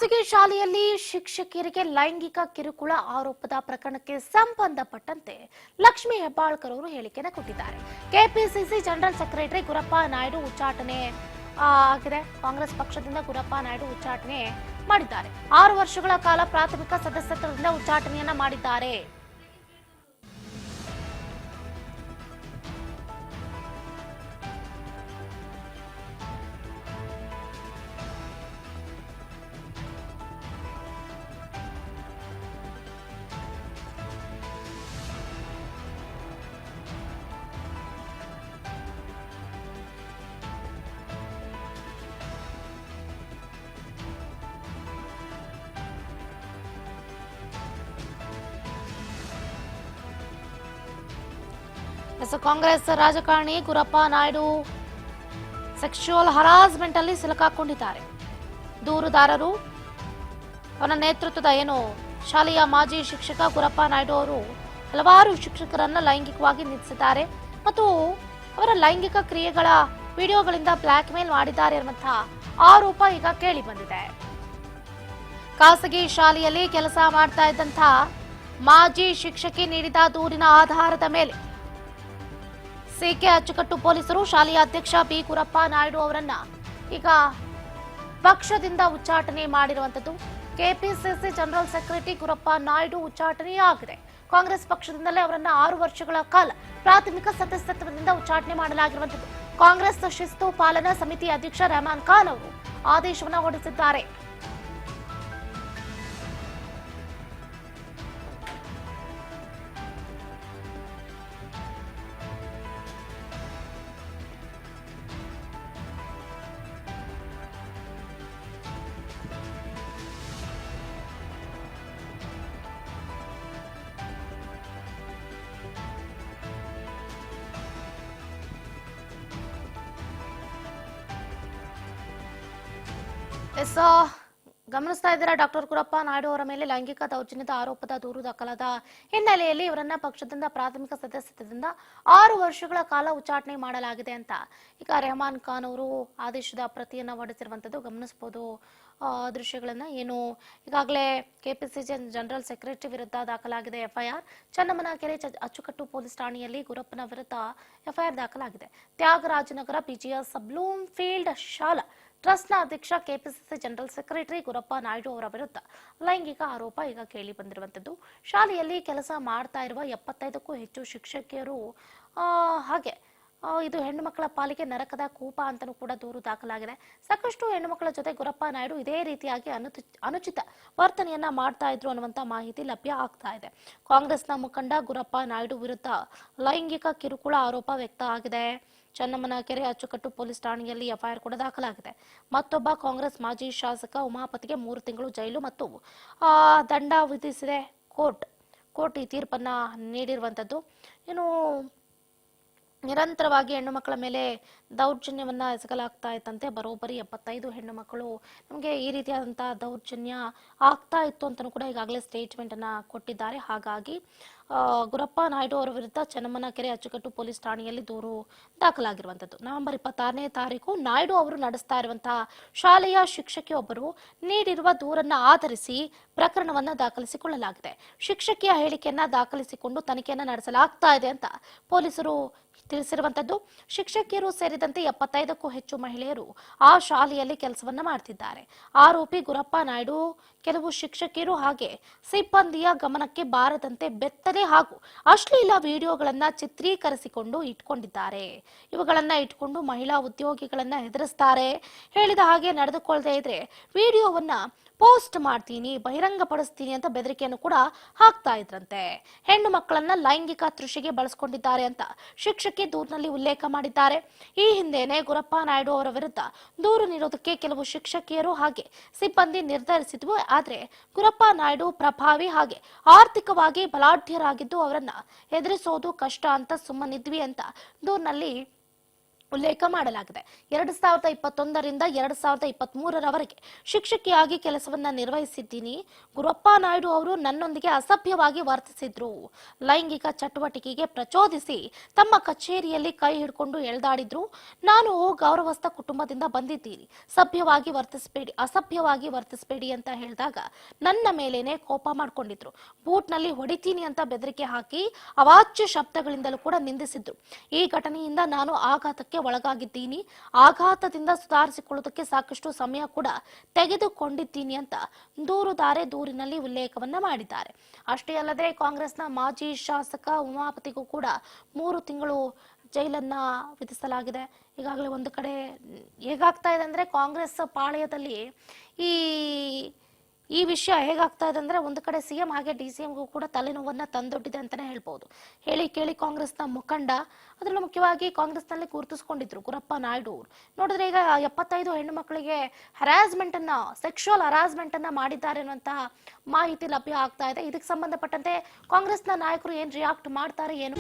ಖಾಸಗಿ ಶಾಲೆಯಲ್ಲಿ ಶಿಕ್ಷಕಿಯರಿಗೆ ಲೈಂಗಿಕ ಕಿರುಕುಳ ಆರೋಪದ ಪ್ರಕರಣಕ್ಕೆ ಸಂಬಂಧಪಟ್ಟಂತೆ ಲಕ್ಷ್ಮೀ ಹೆಬ್ಬಾಳ್ಕರ್ ಅವರು ಹೇಳಿಕೆಯನ್ನು ಕೊಟ್ಟಿದ್ದಾರೆ. KPCC general secretary Gurappa Naidu ಉಚ್ಚಾಟನೆ ಆಗಿದೆ. ಕಾಂಗ್ರೆಸ್ ಪಕ್ಷದಿಂದ ಗುರಪ್ಪ ನಾಯ್ಡು ಉಚ್ಚಾಟನೆ ಮಾಡಿದ್ದಾರೆ. 6 ವರ್ಷಗಳ ಕಾಲ ಪ್ರಾಥಮಿಕ ಸದಸ್ಯತ್ವದಿಂದ ಉಚ್ಚಾಟನೆಯನ್ನ ಮಾಡಿದ್ದಾರೆ. ಕಾಂಗ್ರೆಸ್ ರಾಜಕಾರಣಿ ಗುರಪ್ಪ ನಾಯ್ಡು ಸೆಕ್ಸುವಲ್ ಹರಾಸ್ಮೆಂಟ್ ಅಲ್ಲಿ ಸಿಲುಕಾಕೊಂಡಿದ್ದಾರೆ. ದೂರುದಾರರು ಅವರ ನೇತೃತ್ವದ ಶಾಲೆಯ ಮಾಜಿ ಶಿಕ್ಷಕ ಗುರಪ್ಪ ನಾಯ್ಡು ಅವರು ಹಲವಾರು ಶಿಕ್ಷಕರನ್ನ ಲೈಂಗಿಕವಾಗಿ ನಿಂದಿಸಿದ್ದಾರೆ ಮತ್ತು ಅವರ ಲೈಂಗಿಕ ಕ್ರಿಯೆಗಳ ವಿಡಿಯೋಗಳಿಂದ ಬ್ಲಾಕ್ ಮೇಲ್ ಮಾಡಿದ್ದಾರೆ ಎನ್ನುವಂತಹ ಆರೋಪ ಈಗ ಕೇಳಿ ಬಂದಿದೆ. ಖಾಸಗಿ ಶಾಲೆಯಲ್ಲಿ ಕೆಲಸ ಮಾಡ್ತಾ ಇದ್ದಂತಹ ಮಾಜಿ ಶಿಕ್ಷಕಿ ನೀಡಿದ ದೂರಿನ ಆಧಾರದ ಮೇಲೆ ಸಿಕೆ ಅಚ್ಚುಕಟ್ಟು ಪೊಲೀಸರು ಶಾಲೆಯ ಅಧ್ಯಕ್ಷ ಬಿ ಗುರಪ್ಪ ನಾಯ್ಡು ಅವರನ್ನ ಈಗ ಪಕ್ಷದಿಂದ ಉಚ್ಚಾಟನೆ ಮಾಡಿರುವಂತದ್ದು. KPCC general secretary Gurappa Naidu ಉಚ್ಚಾಟನೆಯಾಗಿದೆ. ಕಾಂಗ್ರೆಸ್ ಪಕ್ಷದಿಂದಲೇ ಅವರನ್ನ 6 ವರ್ಷಗಳ ಕಾಲ ಪ್ರಾಥಮಿಕ ಸದಸ್ಯತ್ವದಿಂದ ಉಚ್ಚಾಟನೆ ಮಾಡಲಾಗಿರುವಂತದ್ದು. ಕಾಂಗ್ರೆಸ್ ಶಿಸ್ತು ಪಾಲನಾ ಸಮಿತಿ ಅಧ್ಯಕ್ಷ ರೆಹಮಾನ್ ಖಾನ್ ಅವರು ಆದೇಶವನ್ನು ಹೊರಡಿಸಿದ್ದಾರೆ. ಗಮನಿಸ್ತಾ ಇದ್ದೀರಾ, ಡಾಕ್ಟರ್ ಗುರಪ್ಪ ನಾಯ್ಡು ಅವರ ಮೇಲೆ ಲೈಂಗಿಕ ದೌರ್ಜನ್ಯದ ಆರೋಪದ ದೂರು ದಾಖಲಾದ ಹಿನ್ನೆಲೆಯಲ್ಲಿ ಇವರನ್ನ ಪಕ್ಷದಿಂದ ಪ್ರಾಥಮಿಕ ಸದಸ್ಯತ್ವದಿಂದ 6 ವರ್ಷಗಳ ಕಾಲ ಉಚ್ಚಾಟನೆ ಮಾಡಲಾಗಿದೆ ಅಂತ ಈಗ ರೆಹಮಾನ್ ಖಾನ್ ಅವರು ಆದೇಶದ ಪ್ರತಿಯನ್ನ ಹೊರಡಿಸಿರುವಂತದ್ದು ಗಮನಿಸಬಹುದು. ದೃಶ್ಯಗಳನ್ನ ಈಗಾಗಲೇ ಕೆಪಿಸಿಸಿ ಜನರಲ್ ಸೆಕ್ರೆಟರಿ ವಿರುದ್ಧ ದಾಖಲಾಗಿದೆ ಎಫ್ಐಆರ್. ಚನ್ನಮ್ಮನಕೆರೆ ಅಚ್ಚುಕಟ್ಟು ಪೊಲೀಸ್ ಠಾಣೆಯಲ್ಲಿ ಗುರಪ್ಪನ ವಿರುದ್ಧ ಎಫ್ಐಆರ್ ದಾಖಲಾಗಿದೆ. ತ್ಯಾಗರಾಜನಗರ ಪಿಜಿಎಸ್ ಬ್ಲೂಮ್ ಫೀಲ್ಡ್ ಶಾಲಾ ಟ್ರಸ್ಟ್ನ ಅಧ್ಯಕ್ಷ KPCC general secretary Gurappa Naidu ಅವರ ವಿರುದ್ಧ ಲೈಂಗಿಕ ಆರೋಪ ಈಗ ಕೇಳಿ ಬಂದಿರುವಂತದ್ದು. ಶಾಲೆಯಲ್ಲಿ ಕೆಲಸ ಮಾಡ್ತಾ ಇರುವ 75ಕ್ಕೂ ಹೆಚ್ಚು ಶಿಕ್ಷಕಿಯರು ಹಾಗೆ ಇದು ಹೆಣ್ಣು ಮಕ್ಕಳ ಪಾಲಿಗೆ ನರಕದ ಕೂಪ ಅಂತಲೂ ಕೂಡ ದೂರು ದಾಖಲಾಗಿದೆ. ಸಾಕಷ್ಟು ಹೆಣ್ಣು ಮಕ್ಕಳ ಜೊತೆ ಗುರಪ್ಪ ನಾಯ್ಡು ಇದೇ ರೀತಿಯಾಗಿ ಅನುಚಿತ ವರ್ತನೆಯನ್ನ ಮಾಡ್ತಾ ಇದ್ರು ಅನ್ನುವಂತ ಮಾಹಿತಿ ಲಭ್ಯ ಆಗ್ತಾ ಇದೆ. ಕಾಂಗ್ರೆಸ್ನ ಮುಖಂಡ ಗುರಪ್ಪ ನಾಯ್ಡು ವಿರುದ್ಧ ಲೈಂಗಿಕ ಕಿರುಕುಳ ಆರೋಪ ವ್ಯಕ್ತ ಆಗಿದೆ. ಚನ್ನಮ್ಮನಕೆರೆ ಅಚ್ಚುಕಟ್ಟು ಪೊಲೀಸ್ ಠಾಣೆಯಲ್ಲಿ ಎಫ್ಐಆರ್ ಕೂಡ ದಾಖಲಾಗಿದೆ. ಮತ್ತೊಬ್ಬ ಕಾಂಗ್ರೆಸ್ ಮಾಜಿ ಶಾಸಕ ಉಮಾಪತಿಗೆ 3 ತಿಂಗಳು ಜೈಲು ಮತ್ತು ದಂಡ ವಿಧಿಸಿದೆ ಕೋರ್ಟ್ ಈ ತೀರ್ಪನ್ನ ನೀಡಿರುವಂತದ್ದು. ನಿರಂತರವಾಗಿ ಹೆಣ್ಣು ಮಕ್ಕಳ ಮೇಲೆ ದೌರ್ಜನ್ಯವನ್ನ ಎಸಗಲಾಗ್ತಾ ಇತ್ತಂತೆ. ಬರೋಬ್ಬರಿ 75 ಹೆಣ್ಣು ಮಕ್ಕಳು ನಮಗೆ ಈ ರೀತಿಯಾದಂತಹ ದೌರ್ಜನ್ಯ ಆಗ್ತಾ ಇತ್ತು ಅಂತಲೂ ಕೂಡ ಈಗಾಗಲೇ ಸ್ಟೇಟ್ಮೆಂಟ್ ಅನ್ನ ಕೊಟ್ಟಿದ್ದಾರೆ. ಹಾಗಾಗಿ ಗುರಪ್ಪ ನಾಯ್ಡು ಅವರ ವಿರುದ್ಧ ಚನ್ನಮ್ಮನಕೆರೆ ಅಚ್ಚುಕಟ್ಟು ಪೊಲೀಸ್ ಠಾಣೆಯಲ್ಲಿ ದೂರು ದಾಖಲಾಗಿರುವಂತದ್ದು. ನವೆಂಬರ್ 26ನೇ ತಾರೀಕು ನಾಯ್ಡು ಅವರು ನಡೆಸ್ತಾ ಇರುವಂತಹ ಶಾಲೆಯ ಶಿಕ್ಷಕಿಯೊಬ್ಬರು ನೀಡಿರುವ ದೂರನ್ನ ಆಧರಿಸಿ ಪ್ರಕರಣವನ್ನ ದಾಖಲಿಸಿಕೊಳ್ಳಲಾಗಿದೆ. ಶಿಕ್ಷಕಿಯ ಹೇಳಿಕೆಯನ್ನ ದಾಖಲಿಸಿಕೊಂಡು ತನಿಖೆಯನ್ನ ನಡೆಸಲಾಗ್ತಾ ಇದೆ ಅಂತ ಪೊಲೀಸರು ತಿಳಿಸಿರುವಂತದ್ದು. ಶಿಕ್ಷಕಿಯರು ಸೇರಿದಂತೆ 75ಕ್ಕೂ ಹೆಚ್ಚು ಮಹಿಳೆಯರು ಆ ಶಾಲೆಯಲ್ಲಿ ಕೆಲಸವನ್ನ ಮಾಡ್ತಿದ್ದಾರೆ. ಆರೋಪಿ ಗುರಪ್ಪ ನಾಯ್ಡು ಕೆಲವು ಶಿಕ್ಷಕಿಯರು ಹಾಗೆ ಸಿಬ್ಬಂದಿಯ ಗಮನಕ್ಕೆ ಬಾರದಂತೆ ಬೆತ್ತಲೆ ಹಾಗೂ ಅಶ್ಲೀಲ ವಿಡಿಯೋಗಳನ್ನ ಚಿತ್ರೀಕರಿಸಿಕೊಂಡು ಇಟ್ಕೊಂಡಿದ್ದಾರೆ. ಇವುಗಳನ್ನ ಇಟ್ಕೊಂಡು ಮಹಿಳಾ ಉದ್ಯೋಗಿಗಳನ್ನ ಹೆದರಿಸ್ತಾರೆ. ಹೇಳಿದ ಹಾಗೆ ನಡೆದುಕೊಳ್ಳದೆ ಇದ್ರೆ ವಿಡಿಯೋವನ್ನ ಪೋಸ್ಟ್ ಮಾಡ್ತೀನಿ, ಬಹಿರಂಗಪಡಿಸ್ತೀನಿ ಅಂತ ಬೆದರಿಕೆಯನ್ನು ಕೂಡ ಹಾಕ್ತಾ ಇದ್ರಂತೆ. ಹೆಣ್ಣು ಮಕ್ಕಳನ್ನ ಲೈಂಗಿಕ ತೃಷೆಗೆ ಬಳಸಿಕೊಂಡಿದ್ದಾರೆ ಅಂತ ಶಿಕ್ಷಕಿ ದೂರಿನಲ್ಲಿ ಉಲ್ಲೇಖ ಮಾಡಿದ್ದಾರೆ. ಈ ಹಿಂದೆನೆ ಗುರಪ್ಪ ನಾಯ್ಡು ಅವರ ವಿರುದ್ಧ ದೂರು ನೀಡೋದಕ್ಕೆ ಕೆಲವು ಶಿಕ್ಷಕಿಯರು ಹಾಗೆ ಸಿಬ್ಬಂದಿ ನಿರ್ಧರಿಸಿದ್ವು. ಆದ್ರೆ ಗುರಪ್ಪ ನಾಯ್ಡು ಪ್ರಭಾವಿ ಹಾಗೆ ಆರ್ಥಿಕವಾಗಿ ಬಲಾಢ್ಯರಾಗಿದ್ದು ಅವರನ್ನ ಎದುರಿಸೋದು ಕಷ್ಟ ಅಂತ ಸುಮ್ಮನಿದ್ವಿ ಅಂತ ದೂರಿನಲ್ಲಿ ಉಲ್ಲೇಖ ಮಾಡಲಾಗಿದೆ. 2021ರಿಂದ 2023ರವರೆಗೆ ಶಿಕ್ಷಕಿಯಾಗಿ ಕೆಲಸವನ್ನ ನಿರ್ವಹಿಸಿದ್ದೀನಿ. ಗುರಪ್ಪ ನಾಯ್ಡು ಅವರು ನನ್ನೊಂದಿಗೆ ಅಸಭ್ಯವಾಗಿ ವರ್ತಿಸಿದ್ರು. ಲೈಂಗಿಕ ಚಟುವಟಿಕೆಗೆ ಪ್ರಚೋದಿಸಿ ತಮ್ಮ ಕಚೇರಿಯಲ್ಲಿ ಕೈ ಹಿಡ್ಕೊಂಡು ಎಳೆದಾಡಿದ್ರು. ನಾನು ಗೌರವಸ್ಥ ಕುಟುಂಬದಿಂದ ಬಂದಿದ್ದೀನಿ, ಅಸಭ್ಯವಾಗಿ ವರ್ತಿಸಬೇಡಿ ಅಂತ ಹೇಳಿದಾಗ ನನ್ನ ಮೇಲೇನೆ ಕೋಪ ಮಾಡ್ಕೊಂಡಿದ್ರು. ಬೂಟ್ನಲ್ಲಿ ಹೊಡಿತೀನಿ ಅಂತ ಬೆದರಿಕೆ ಹಾಕಿ ಅವಾಚ್ಯ ಶಬ್ದಗಳಿಂದಲೂ ಕೂಡ ನಿಂದಿಸಿದ್ರು. ಈ ಘಟನೆಯಿಂದ ನಾನು ಆಘಾತಕ್ಕೆ ಒಳಗಾಗಿದ್ದೀನಿ. ಆಘಾತದಿಂದ ಸುಧಾರಿಸಿಕೊಳ್ಳುವುದಕ್ಕೆ ಸಾಕಷ್ಟು ಸಮಯ ಕೂಡ ತೆಗೆದುಕೊಂಡಿದ್ದೀನಿ ಅಂತ ದೂರಿನಲ್ಲಿ ಉಲ್ಲೇಖವನ್ನ ಮಾಡಿದ್ದಾರೆ. ಅಷ್ಟೇ ಅಲ್ಲದೆ ಕಾಂಗ್ರೆಸ್ನ ಮಾಜಿ ಶಾಸಕ ಉಮಾಪತಿಗೂ ಕೂಡ 3 ತಿಂಗಳು ಜೈಲನ್ನ ವಿಧಿಸಲಾಗಿದೆ. ಈಗಾಗಲೇ ಒಂದು ಕಡೆ ಹೇಗಾಗ್ತಾ ಇದೆ ಅಂದ್ರೆ ಕಾಂಗ್ರೆಸ್ ಪಾಳೆಯದಲ್ಲಿ ಈ ವಿಷಯ ಹೇಗಾಗ್ತಾ ಇದೆ ಅಂದ್ರೆ ಒಂದು ಕಡೆ ಸಿಎಂ ಹಾಗೆ ಡಿಸಿಎಂಗೂ ಕೂಡ ತಲೆನೋವನ್ನ ತಂದೊಡ್ಡಿದೆ ಅಂತಾನೆ ಹೇಳ್ಬಹುದು. ಹೇಳಿ ಕೇಳಿ ಕಾಂಗ್ರೆಸ್ನ ಮುಖಂಡ, ಅದರಲ್ಲೂ ಮುಖ್ಯವಾಗಿ ಕಾಂಗ್ರೆಸ್ನಲ್ಲಿ ಗುರುತಿಸಿಕೊಂಡಿದ್ರು ಗುರಪ್ಪ ನಾಯ್ಡು ಅವರು. ನೋಡಿದ್ರೆ ಈಗ 75 ಹೆಣ್ಣು ಮಕ್ಕಳಿಗೆ ಸೆಕ್ಷುವಲ್ ಹರಾಸ್ಮೆಂಟ್ ಅನ್ನ ಮಾಡಿದ್ದಾರೆ ಅನ್ನುವಂತಹ ಮಾಹಿತಿ ಲಭ್ಯ ಆಗ್ತಾ ಇದೆ. ಇದಕ್ಕೆ ಸಂಬಂಧಪಟ್ಟಂತೆ ಕಾಂಗ್ರೆಸ್ನ ನಾಯಕರು ಏನ್ ರಿಯಾಕ್ಟ್ ಮಾಡ್ತಾರೆ ಏನು